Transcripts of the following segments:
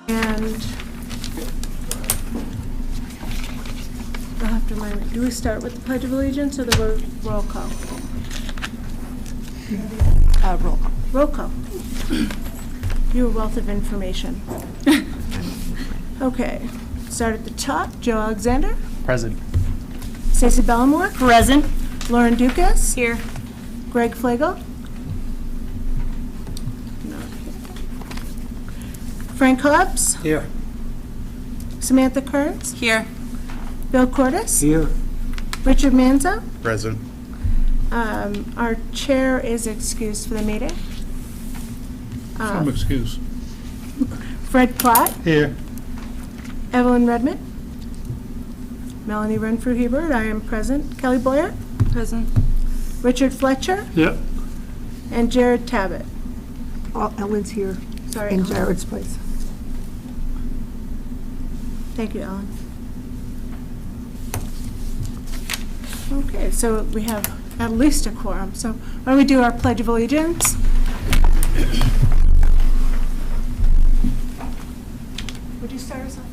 And I'll have to remind me, do we start with the Pledge of Allegiance or the roll call? Roll call. Roll call. You're a wealth of information. Okay, start at the top. Joe Alexander. Present. Stacey Bellamore. Present. Lauren Dukas. Here. Greg Flagel. Not here. Frank Hobbs. Here. Samantha Kearns. Here. Bill Cordes. Here. Richard Manzo. Present. Our chair is excused for the meeting. Some excuse. Fred Platt. Here. Evelyn Redmond. Melanie Renfrew-Hebert. I am present. Kelly Boyer. Present. Richard Fletcher. Yep. And Jared Tabbitt. Ellen's here Sorry, in Ellen. Jared's place. Thank you, Ellen. Okay, so we have at least a quorum. So why don't we do our Pledge of Allegiance? Would you start us off?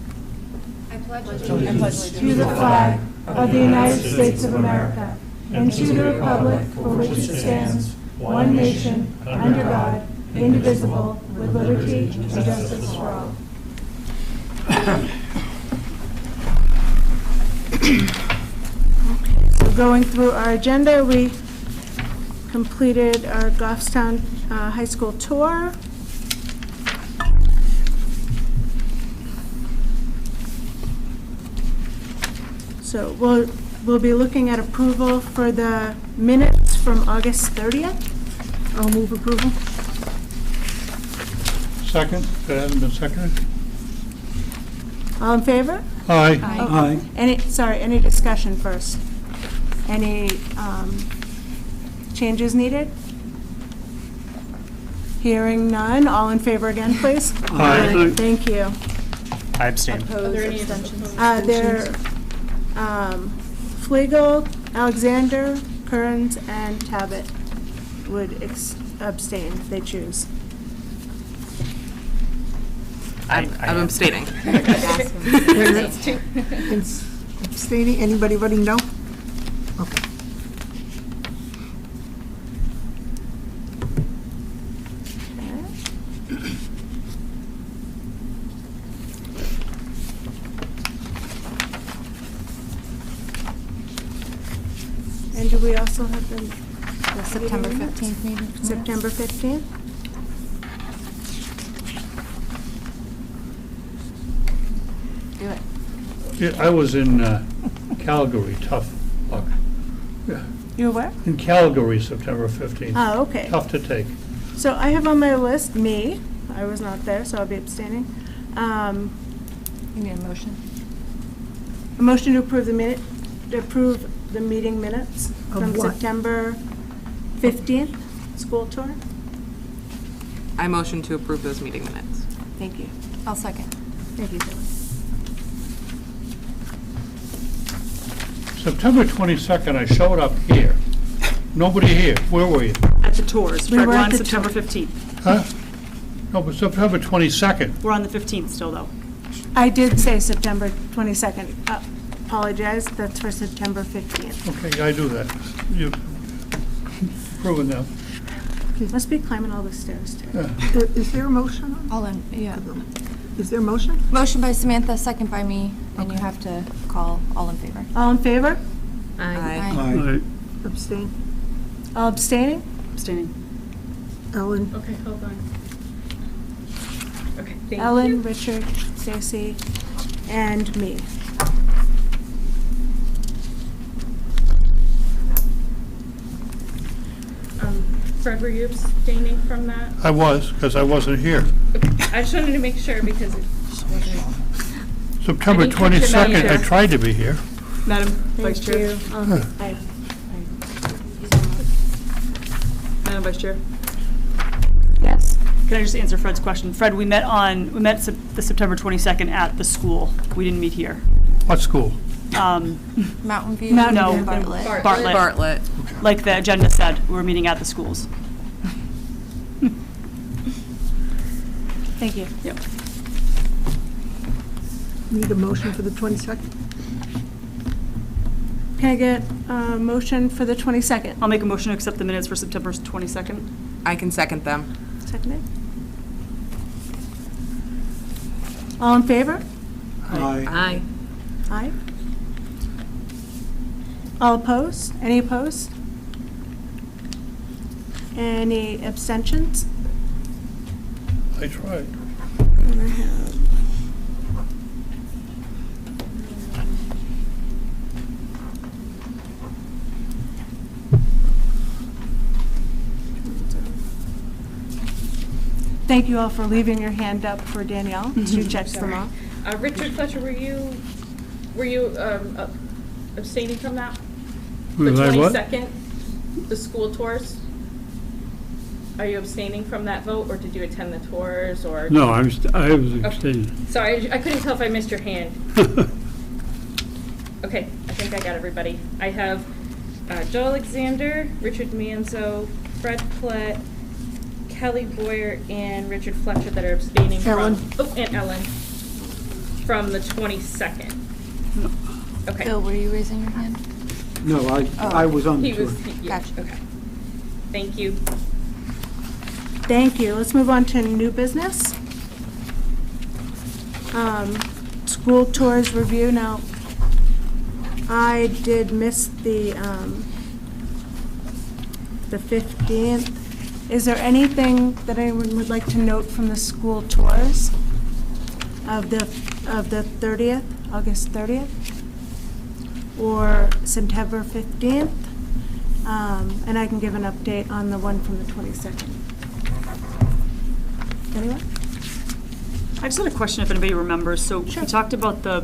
I pledge To the flag of the United States of America and to the republic for which it stands, one nation, under God, indivisible, with liberty and justice for all. Okay, so going through our agenda, we completed our Goffstown High School tour. So we'll be looking at approval for the minutes from August 30th. I'll move approval. Second. That hasn't been seconded. All in favor? Aye. Aye. Any discussion first? Any changes needed? Hearing none, all in favor again, please? Aye. Thank you. I abstain. Are there any abstentions? Flegel, Alexander, Kearns, and Tabbitt would abstain if they choose. I'm abstaining. Abstaining, anybody voting no? Okay. And do we also have the September 15th meeting? September 15th? Do it. Yeah, I was in Calgary, tough luck. Yeah. You were? In Calgary, September 15th. Oh, okay. Tough to take. So I have on my list me. I was not there, so I'll be abstaining. You need a motion? A motion to approve the meeting minutes from what? September 15th, school tour. I motion to approve those meeting minutes. Thank you. I'll second. Thank you, Kelly. September 22nd, I showed up here. Nobody here. Where were you? At the tours. We Fred, were we're at on the September 15th. Huh? No, but September 22nd. We're on the 15th still, though. I did say September 22nd. Apologize, that's for September 15th. Okay, I do that. You've proven that. Must be climbing all the stairs, too. Is there a motion? All in, yeah. Is there a motion? Motion by Samantha, second by me, and you have to call all in favor. All in favor? Aye. Abstain. All abstaining? Abstaining. Ellen? Okay, hold on. Okay, thank Ellen, Richard, Stacy, and me. Fred, were you abstaining from that? I was, because I wasn't here. I just wanted to make sure because it wasn't. September I didn't catch it, 22nd, I Madam tried to be here. Madam Vice Thank Chair. you. Madam Vice Chair. Yes. Can I just answer Fred's question? Fred, we met the September 22nd at the school. We didn't meet here. What school? Mountain View? No, and Bartlett. Bartlett. Like the agenda said, we were meeting at the schools. Thank you. Yep. Need a motion for the 22nd? Can I get a motion for the 22nd? I'll make a motion to accept the minutes for September 22nd. I can second them. Seconded. All in favor? Aye. Aye. All opposed? Any opposed? Any abstentions? I tried. And I have Thank you all for leaving your hand up for Danielle to check them off. Richard Fletcher, were you abstaining from that? The Was I what? 22nd, the school tours? Are you abstaining from that vote, or did you attend the tours, or? No, I was abstaining. Sorry, I couldn't tell if I missed your hand. Okay, I think I got everybody. I have Joe Alexander, Richard Manzo, Fred Plett, Kelly Boyer, and Richard Fletcher that are abstaining from. Ellen. Oh, and Ellen, from the 22nd. Okay. Bill, were you raising your hand? No, I was on the He tour. was, yeah, Gotcha. okay. Thank you. Thank you. Let's move on to new business. School tours review. Now, I did miss the 15th. Is there anything that anyone would like to note from the school tours of the 30th, August 30th? Or September 15th? And I can give an update on the one from the 22nd. Anyone? I just had a question if anybody remembers. So we talked about I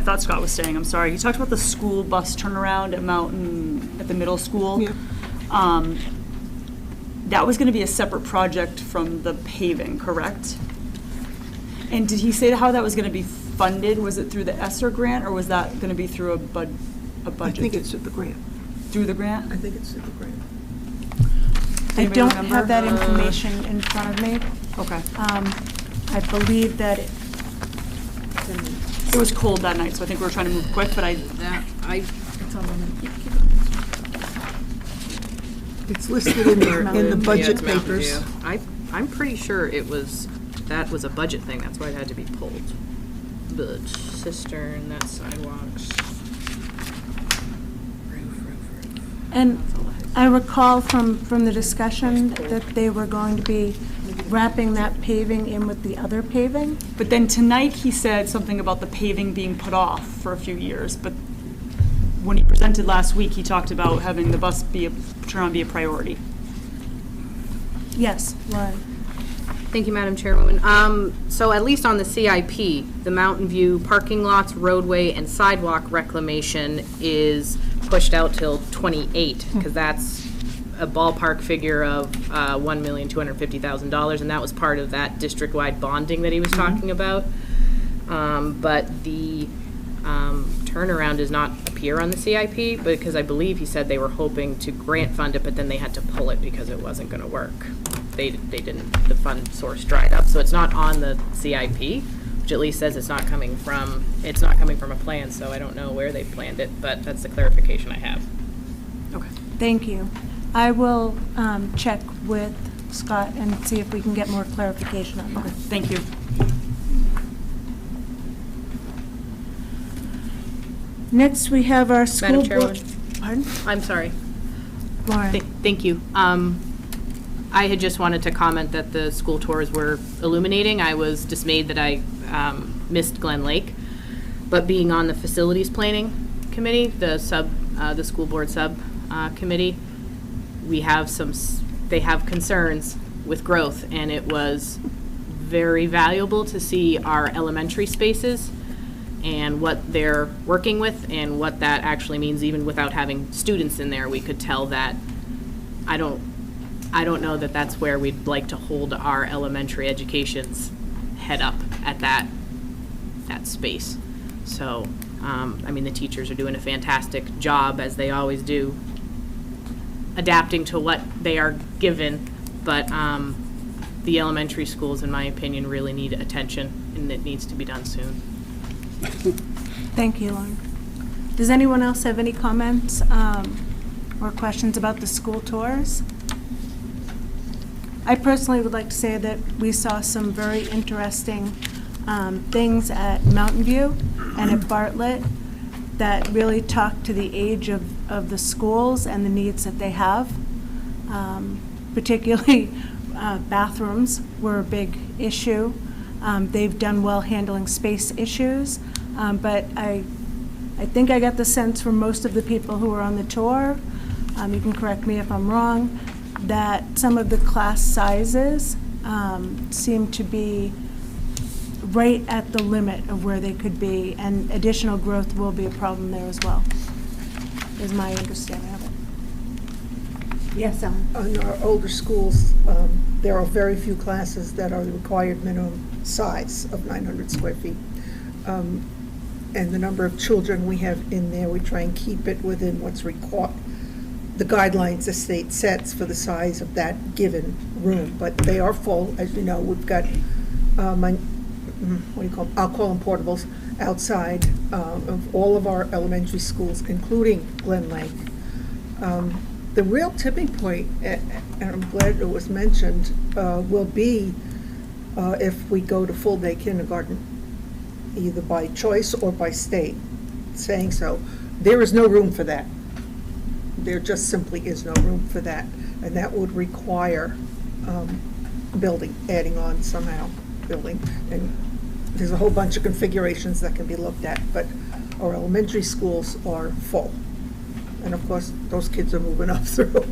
thought Scott was saying, I'm sorry, he talked about the school bus turnaround at the middle school. Yeah. That was gonna be a separate project from the paving, correct? And did he say how that was gonna be funded? Was it through the ESSER grant, or was that gonna be through a budget? I think it's at the grant. Through the grant? I think it's at the grant. I Anybody don't remember? have that information in front of me. Okay. I believe that It was cold that night, so I think we were trying to move quick, but It's listed in the budget Yeah, it's Mountain papers. Dew. I'm pretty sure that was a budget thing, that's why it had to be pulled. The cistern, that sidewalks. Roof. And I recall from the discussion that they were going to be wrapping that paving in with the other paving. But then tonight, he said something about the paving being put off for a few years, but when he presented last week, he talked about having the bus turnaround be a priority. Yes, Lauren. Thank you, Madam Chairwoman. So at least on the CIP, the Mountain View parking lots, roadway, and sidewalk reclamation is pushed out till 28, because that's a ballpark figure of $1,250,000, and that was part of that district-wide bonding that he was talking about. But the turnaround does not appear on the CIP, because I believe he said they were hoping to grant fund it, but then they had to pull it because it wasn't going to work. They didn't, the fund source dried up, so it's not on the CIP, which at least says it's not coming from a plan, so I don't know where they planned it, but that's the clarification I have. Okay. Thank you. I will check with Scott and see if we can get more clarification on that. Thank you. Next, we have our school Madam board. Chairwoman. Pardon? I'm sorry. Lauren. Thank you. I had just wanted to comment that the school tours were illuminating. I was dismayed that I missed Glen Lake, but being on the facilities planning committee, the school board committee, they have concerns with growth, and it was very valuable to see our elementary spaces and what they're working with and what that actually means. Even without having students in there, we could tell that I don't know that that's where we'd like to hold our elementary education's head up at that space. So, I mean, the teachers are doing a fantastic job, as they always do, adapting to what they are given, but the elementary schools, in my opinion, really need attention. and it needs to be done soon. Thank you, Lauren. Does anyone else have any comments or questions about the school tours? I personally would like to say that we saw some very interesting things at Mountain View and at Bartlett that really talk to the age of the schools and the needs that they have. Particularly bathrooms were a big issue. They've done well handling space issues, but I think I got the sense from most of the people who were on the tour, you can correct me if I'm wrong, that some of the class sizes seem to be right at the limit of where they could be, and additional growth will be a problem there as well, is my understanding of it. Yes, Ellen? In our older schools, there are very few classes that are the required minimum size of 900 square feet. And the number of children we have in there, we try and keep it within what's required, the guidelines the state sets for the size of that given room. But they are full, as you know. We've got, I'll call them portables, outside of all of our elementary schools, including Glen Lake. The real tipping point, and I'm glad it was mentioned, will be if we go to full-day kindergarten, either by choice or by state saying so. There is no room for that. There just simply is no room for that. And that would require building, adding on somehow, building. And there's a whole bunch of configurations that can be looked at, but our elementary schools are full. And of course, those kids are moving up through.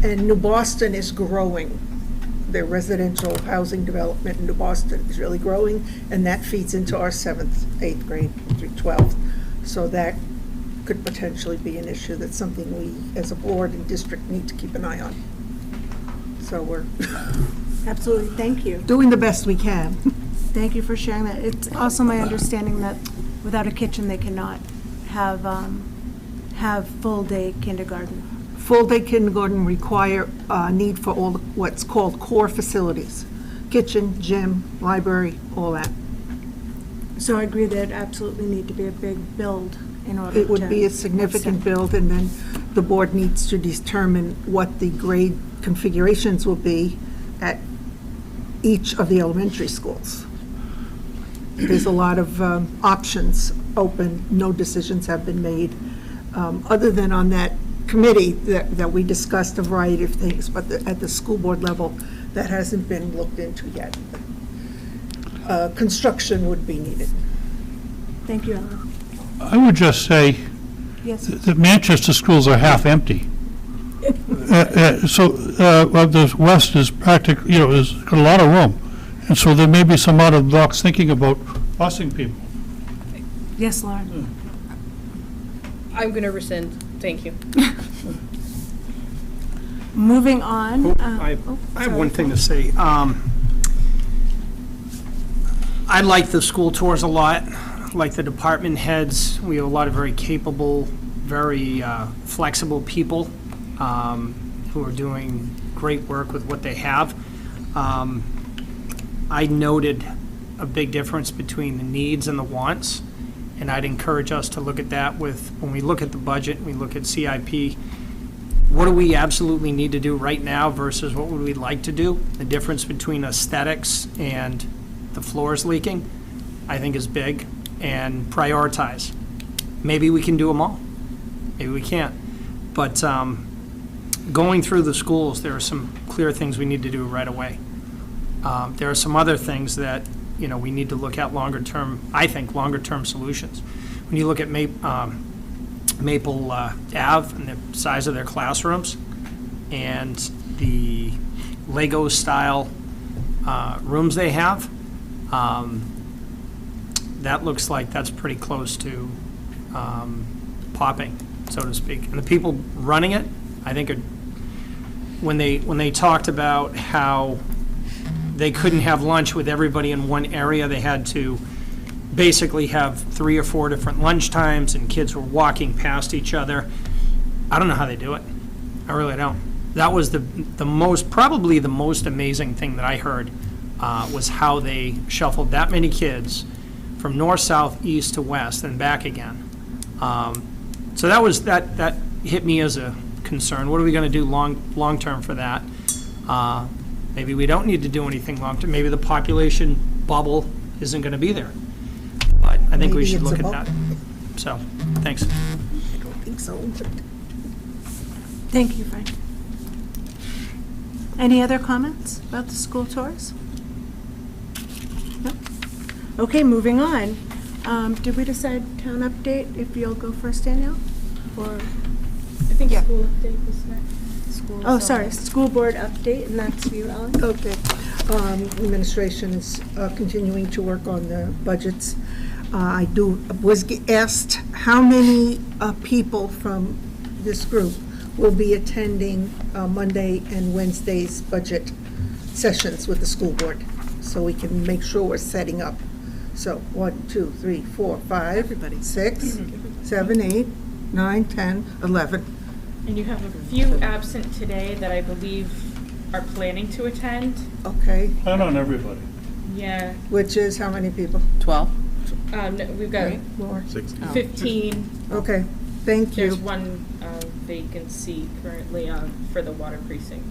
And New Boston is growing. Their residential housing development in New Boston is really growing, and that feeds into our 7th, 8th grade through 12th. So that could potentially be an issue. That's something we, as a board and district, need to keep an eye on. So we're Absolutely, thank you. doing the best we can. Thank you for sharing that. It's also my understanding that without a kitchen, they cannot have full-day kindergarten. Full-day kindergarten require need for all what's called core facilities, kitchen, gym, library, all that. So I agree that it absolutely need to be a big build in order to. It would be a significant build, and then the board needs to determine what the grade configurations will be at each of the elementary schools. There's a lot of options open, no decisions have been made, other than on that committee that we discussed a variety of things, but at the school board level, that hasn't been looked into yet. Construction would be needed. Thank you, Ellen. I would just say Yes. that Manchester schools are half empty. Well, the west is practically, has got a lot of room. And so there may be some out of the box thinking about busing people. Yes, Lauren. I'm going to rescind. Thank you. Moving on. I have one thing to say. I like the school tours a lot, like the department heads. We have a lot of very capable, very flexible people who are doing great work with what they have. I noted a big difference between the needs and the wants, and I'd encourage us to look at that when we look at the budget, we look at CIP, what do we absolutely need to do right now versus what would we like to do? The difference between aesthetics and the floors leaking, I think is big, and prioritize. Maybe we can do them all. Maybe we can't. But going through the schools, there are some clear things we need to do right away. There are some other things that, we need to look at longer term, I think, longer term solutions. When you look at Maple Ave and the size of their classrooms and the Lego style rooms they have, that looks like that's pretty close to popping, so to speak. And the people running it, I think, when they talked about how they couldn't have lunch with everybody in one area, they had to basically have 3 or 4 different lunch times, and kids were walking past each other. I don't know how they do it. I really don't. That was probably the most amazing thing that I heard was how they shuffled that many kids from north, south, east to west and back again. So that hit me as a concern. What are we going to do long-term for that? Maybe we don't need to do anything long-term. Maybe the population bubble isn't going to be there. But I think we Maybe should it's look a at that. So, thanks. I don't think so. Thank you, Frank. Any other comments about the school tours? No? Okay, moving on. Did we decide town update, if you'll go first, Danielle? Or, I think Yeah. school update was next. oh, sorry, school board update, and that's you, Ellen? Okay. Administration is continuing to work on the budgets. I was asked how many people from this group will be attending Monday and Wednesday's budget sessions with the school board, so we can make sure we're setting up. So 1, 2, 3, 4, 5, 6, 7, 8, 9, 10, 11. And you have a few absent today that I believe are planning to attend. Okay, Not on everybody. Yeah, which is how many people? 12? no, we've got More? 15. Okay, thank There's you. one vacancy currently for the water precinct.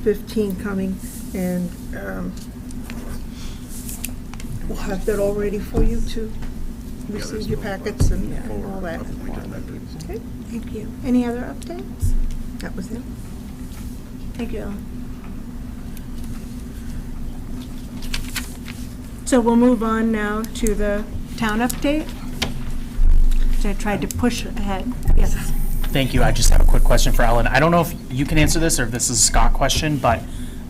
15 coming, and we'll have that all ready for you to receive your packets and all that. Okay, thank you. Any other updates? That was it. Thank you, Ellen. So we'll move on now to the town update, which I tried to push ahead. Yes. Thank you. I just have a quick question for Ellen. I don't know if you can answer this or if this is a Scott question, but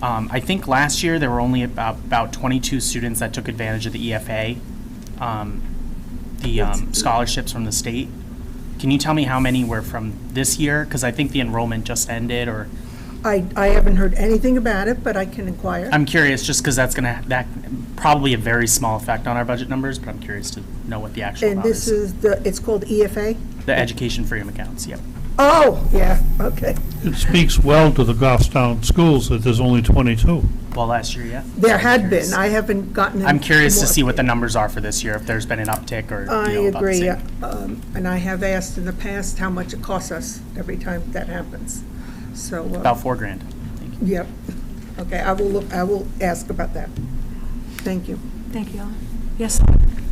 I think last year there were only about 22 students that took advantage of the EFA, scholarships from the state. Can you tell me how many were from this year? Because I think the enrollment just ended, or I haven't heard anything about it, but I can inquire. I'm curious just because that probably a very small effect on our budget numbers, but I'm curious to know what the actual And amount this is. it's called EFA? The Education Freedom Accounts, yep. Oh, yeah, okay. It speaks well to the Goffstown schools that there's only 22. Well, last year, yeah. There I'm had curious. been, I haven't gotten. I'm curious to more. see what the numbers are for this year, if there's been an uptick or, I you know, about the agree, same. and I have asked in the past how much it costs us every time that happens, so. About $4,000. Thank you. Yep, okay, I will ask about that. Thank you. Thank you, Ellen. Yes,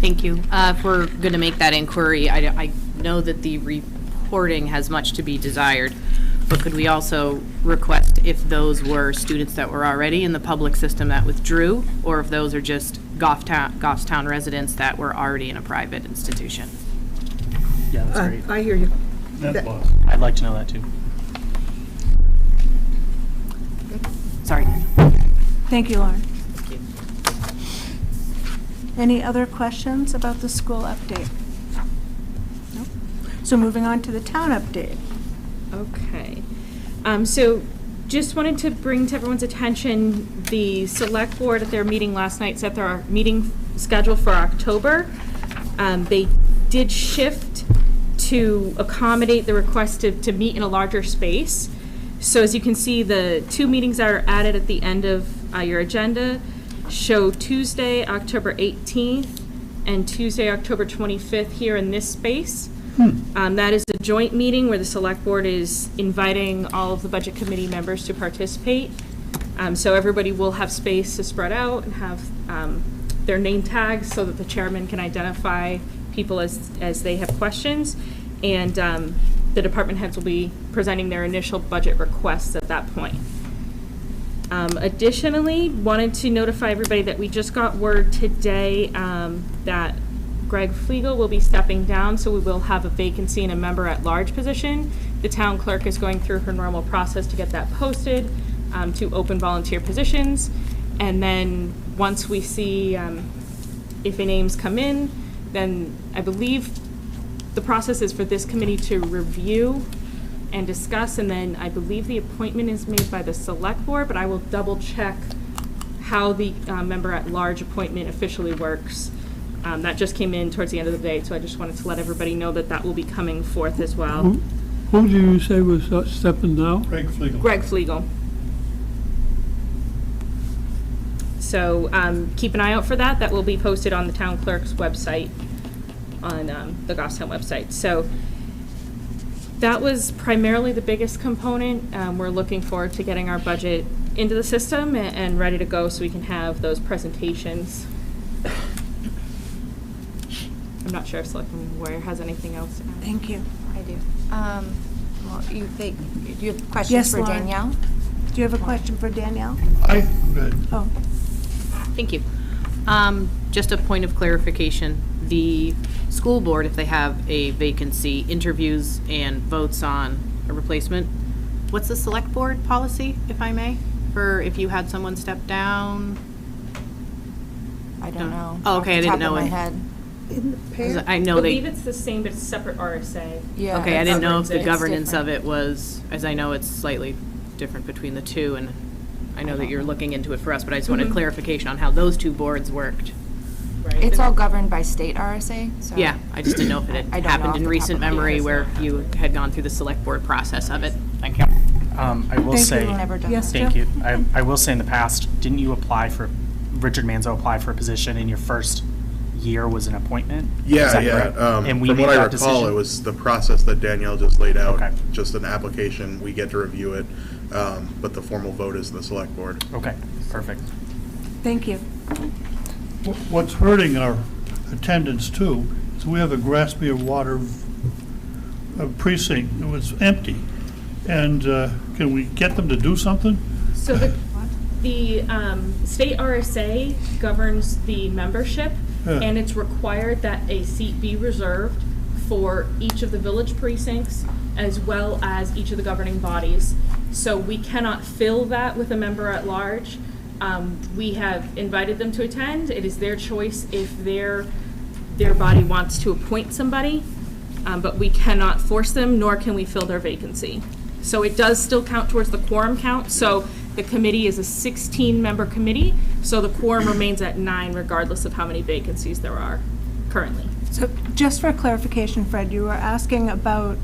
Thank you. If we're going to make that inquiry, I know that the reporting has much to be desired, but could we also request if those were students that were already in the public system that withdrew, or if those are just Goffstown residents that were already in a private institution? Yeah, that's great. I hear you. Net loss. I'd like to know that too. Sorry. thank you, Lauren. Any other questions about the school update? Nope. So moving on to the town update. Okay. So just wanted to bring to everyone's attention, the select board at their meeting last night set their meeting schedule for October. They did shift to accommodate the request to meet in a larger space. So as you can see, the 2 meetings that are added at the end of your agenda show Tuesday, October 18th and Tuesday, October 25th here in this space. That is a joint meeting where the select board is inviting all of the budget committee members to participate. So everybody will have space to spread out and have their name tags so that the chairman can identify people as they have questions. And the department heads will be presenting their initial budget requests at that point. Additionally, wanted to notify everybody that we just got word today that Greg Flegel will be stepping down, so we will have a vacancy in a member-at-large position. The town clerk is going through her normal process to get that posted to open volunteer positions. And then once we see if any names come in, then I believe the process is for this committee to review and discuss, and then I believe the appointment is made by the select board, but I will double check how the member-at-large appointment officially works. That just came in towards the end of the day, so I just wanted to let everybody know that that will be coming forth as well. Who do you say was stepping down? Craig Flegel. Greg Flegel. So keep an eye out for that. That will be posted on the town clerk's website, on the Goffstown website. So that was primarily the biggest component. We're looking forward to getting our budget into the system and ready to go so we can have those presentations. I'm not sure if Selectman Warrior has anything else to add. Thank you. I do. Well, do you have questions Yes, for Laura. Danielle? Do you have a question for Danielle? Oh, Thank you. Just a point of clarification, the school board, if they have a vacancy, interviews and votes on a replacement. What's the select board policy, if I may, for if you had someone step down? I don't know. Oh, okay, I didn't know Off the it. top of my head. In the 'Cause pair, I I know believe they, it's the same, but it's a separate RSA. Yeah. okay, I it's- didn't know if the it's governance of different. it was, as I know it's slightly different between the two, and I know that you're looking into it for us, but I just wanted Mhm. clarification on how those two boards worked. Right. It's all governed by state RSA, so. Yeah, I just didn't know if it I had don't know happened off in the recent top of my head. memory where you had gone through the select board process of it. Thank you. I will Thank you, say, Laura. Never done Yes, that. thank Joe? you. I will say in the past, didn't you apply for, Richard Manzo applied for a position in your first year was an appointment? Is Yeah, that yeah. correct? And we From made what I that recall, decision? it was the process that Danielle just laid out. Okay. Just an application, we get to review it, but the formal vote is the select board. Okay, perfect. thank you. What's hurting our attendance too is we have a Grassmere Water precinct. It was empty. And can we get them to do something? So the state RSA governs the membership, Yeah. and it's required that a seat be reserved for each of the village precincts as well as each of the governing bodies. So we cannot fill that with a member at large. We have invited them to attend. It is their choice if their body wants to appoint somebody, but we cannot force them, nor can we fill their vacancy. So it does still count towards the quorum count. So the committee is a 16-member committee, so the quorum remains at 9 regardless of how many vacancies there are currently. So just for clarification, Fred, you were asking about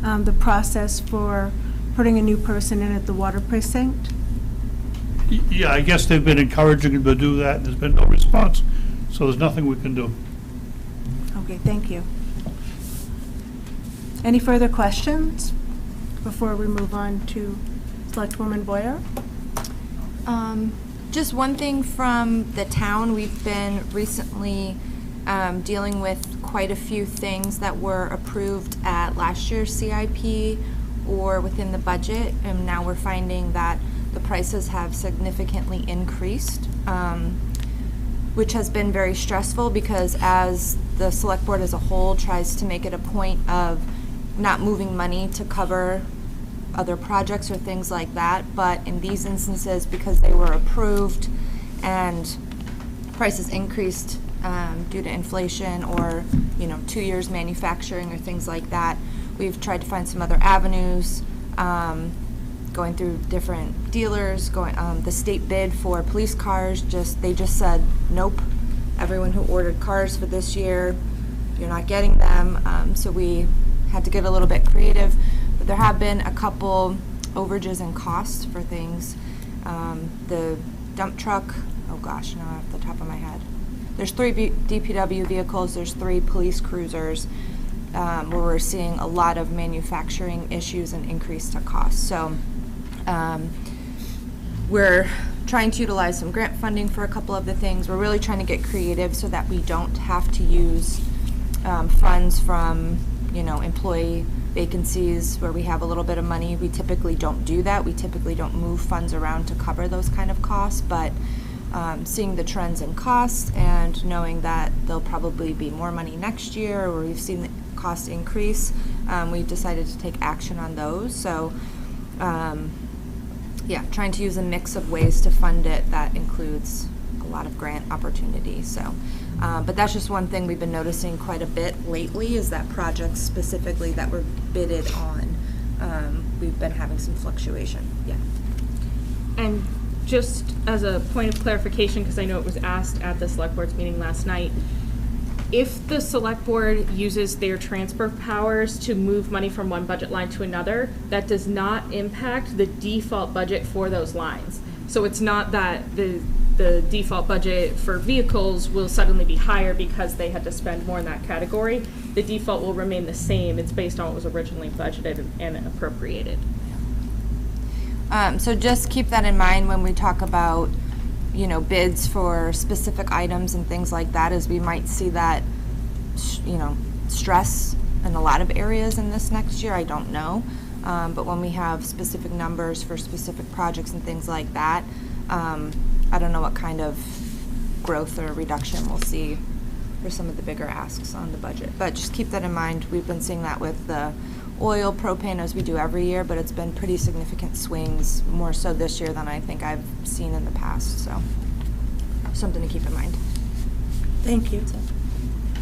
the process for putting a new person in at the water precinct? Yeah, I guess they've been encouraging them to do that, and there's been no response, so there's nothing we can do. Okay, thank you. Any further questions before we move on to Selectwoman Boyer? Just one thing from the town, we've been recently dealing with quite a few things that were approved at last year's CIP or within the budget, and now we're finding that the prices have significantly increased, which has been very stressful because as the select board as a whole tries to make it a point of not moving money to cover other projects or things like that, but in these instances, because they were approved and prices increased due to inflation or, 2 years manufacturing or things like that, we've tried to find some other avenues, going through different dealers, the state bid for police cars, they just said, nope, everyone who ordered cars for this year, you're not getting them, so we had to get a little bit creative. But there have been a couple overages in costs for things. The dump truck, oh gosh, no, off the top of my head. There's 3 DPW vehicles, there's 3 police cruisers, where we're seeing a lot of manufacturing issues and increase to costs. So we're trying to utilize some grant funding for a couple of the things. We're really trying to get creative so that we don't have to use funds from, employee vacancies where we have a little bit of money. We typically don't do that. We typically don't move funds around to cover those kind of costs, but seeing the trends in costs and knowing that there'll probably be more money next year or we've seen the cost increase, we've decided to take action on those. So trying to use a mix of ways to fund it that includes a lot of grant opportunities. So, but that's just one thing we've been noticing quite a bit lately is that projects specifically that were bidded on, we've been having some fluctuation. Yeah. And just as a point of clarification, because I know it was asked at the select board's meeting last night, if the select board uses their transfer powers to move money from one budget line to another, that does not impact the default budget for those lines. So it's not that the default budget for vehicles will suddenly be higher because they had to spend more in that category. The default will remain the same. It's based on what was originally budgeted and appropriated. So just keep that in mind when we talk about, you know, bids for specific items and things like that, as we might see that, you know, stress in a lot of areas in this next year. I don't know. But when we have specific numbers for specific projects and things like that, I don't know what kind of growth or reduction we'll see for some of the bigger asks on the budget. But just keep that in mind. We've been seeing that with the oil, propane, as we do every year, but it's been pretty significant swings, more so this year than I think I've seen in the past, so something to keep in mind. Thank you.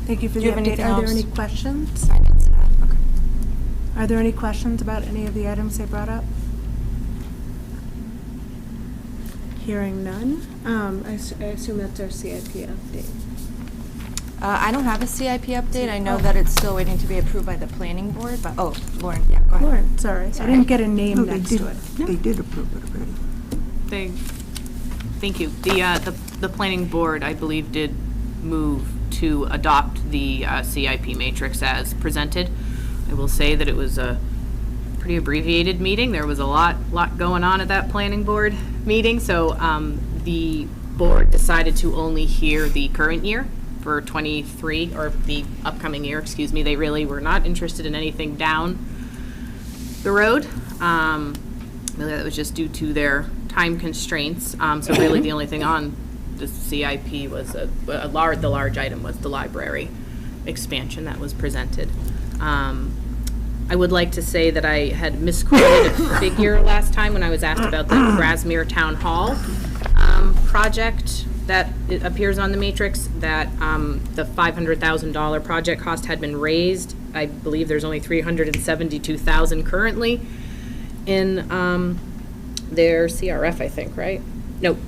Thank you for Do the you have update. anything Are there else? any questions? Finance, okay. Are there any questions about any of the items they brought up? Hearing none, I assume that's our CIP update. I don't have a CIP update. I know that it's still waiting to be approved by the planning board, but, oh, Lauren, yeah, go ahead. Lauren, sorry, I Sorry. didn't get a name No, they next did, to it. they did approve it already. Thank you. The planning board, I believe, did move to adopt the CIP matrix as presented. I will say that it was a pretty abbreviated meeting. There was a lot going on at that planning board meeting, so the board decided to only hear the current year for 23, or the upcoming year, excuse me. They really were not interested in anything down the road. Really, that was just due to their time constraints. So really, the only thing on the CIP was the large item was the library expansion that was presented. I would like to say that I had misquoted a figure last time when I was asked about the Grasmere Town Hall project that it appears on the matrix, that the $500,000 project cost had been raised. I believe there's only $372,000 currently in their CRF, I think, right? Nope.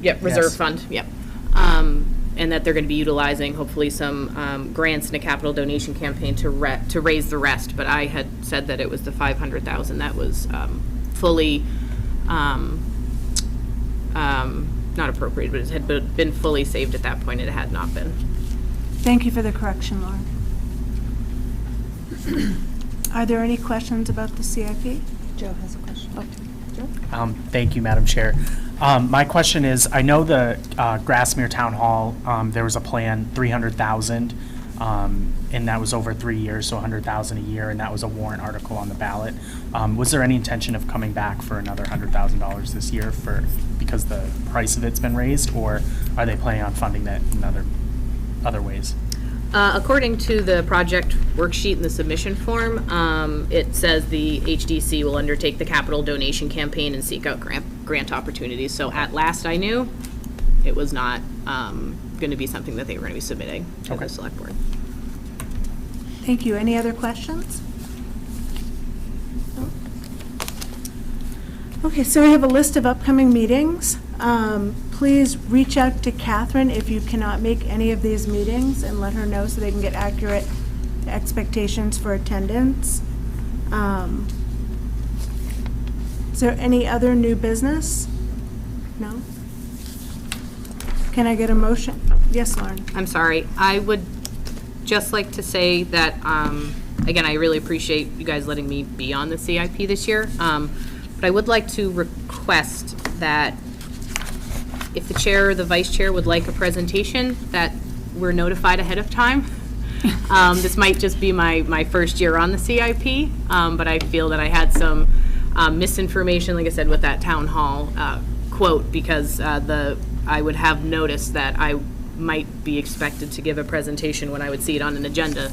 Yep, reserve Yes. fund, yep. And that they're going to be utilizing hopefully some grants and a capital donation campaign to raise the rest. But I had said that it was the $500,000 that was fully not appropriated, but it had been fully saved at that point. It had not been. Thank you for the correction, Lauren. Are there any questions about the CIP? Joe has a question. Thank you, Madam Chair. My question is, I know the Grasmere Town Hall, there was a plan, $300,000, and that was over 3 years, so $100,000 a year, and that was a warrant article on the ballot. Was there any intention of coming back for another $100,000 this year because the price of it's been raised, or are they planning on funding that in other ways? According to the project worksheet in the submission form, it says the HDC will undertake the capital donation campaign and seek out grant opportunities. So at last I knew, it was not going to be something that they were going to be submitting to the select board. Thank you. Any other questions? No? Okay, so we have a list of upcoming meetings. Please reach out to Catherine if you cannot make any of these meetings and let her know so they can get accurate expectations for attendance. Is there any other new business? No? Can I get a motion? Yes, Lauren. I'm sorry. I would just like to say that, again, I really appreciate you guys letting me be on the CIP this year. But I would like to request that if the chair or the vice chair would like a presentation, that we're notified ahead of time. This might just be my first year on the CIP, but I feel that I had some misinformation, like I said, with that town hall quote, because I would have noticed that I might be expected to give a presentation when I would see it on an agenda.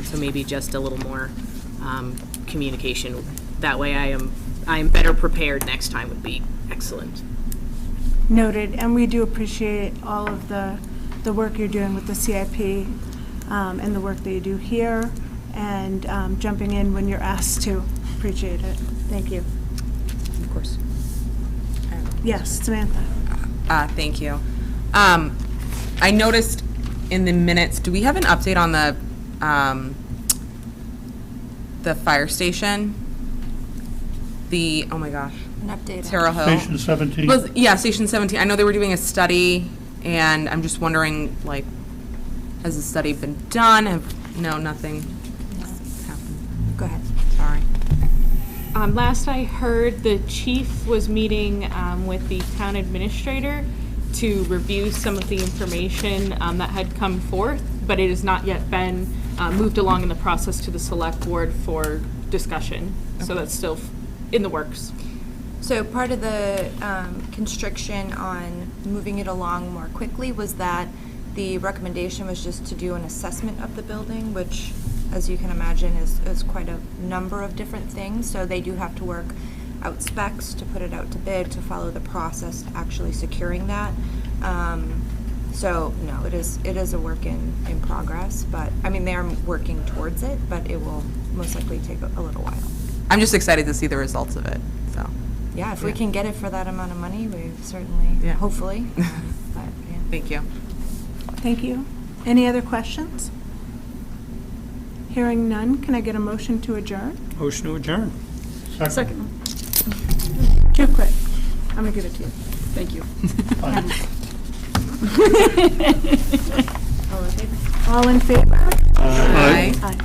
So maybe just a little more communication. That way I am better prepared next time would be excellent. Noted, and we do appreciate all of the work you're doing with the CIP and the work that you do here, and jumping in when you're asked to. Appreciate it. Thank you. Of course. Yes, Samantha. Thank you. I noticed in the minutes, do we have an update on the fire station? Oh my gosh, An update. Terre Hill. Station 17. Was, yeah, Station 17. I know they were doing a study, and I'm just wondering, like, has the study been done? No, nothing has happened. Go ahead. Sorry. Last I heard, the chief was meeting with the town administrator to review some of the information that had come forth, but it has not yet been moved along in the process to the select board for discussion. So that's still in the works. So part of the constriction on moving it along more quickly was that the recommendation was just to do an assessment of the building, which, as you can imagine, is quite a number of different things. So they do have to work out specs to put it out to bid, to follow the process to actually securing that. So no, it is a work in progress, but, I mean, they're working towards it, but it will most likely take a little while. I'm just excited to see the results of it, so. Yeah, if we can get it for that amount of money, we certainly, Yeah. hopefully. But, yeah. Thank you. Thank you. Any other questions? Hearing none, can I get a motion to adjourn? Motion to adjourn. Second. Too quick. I'm gonna give it to you. Thank you. All in favor? Aye. Aye.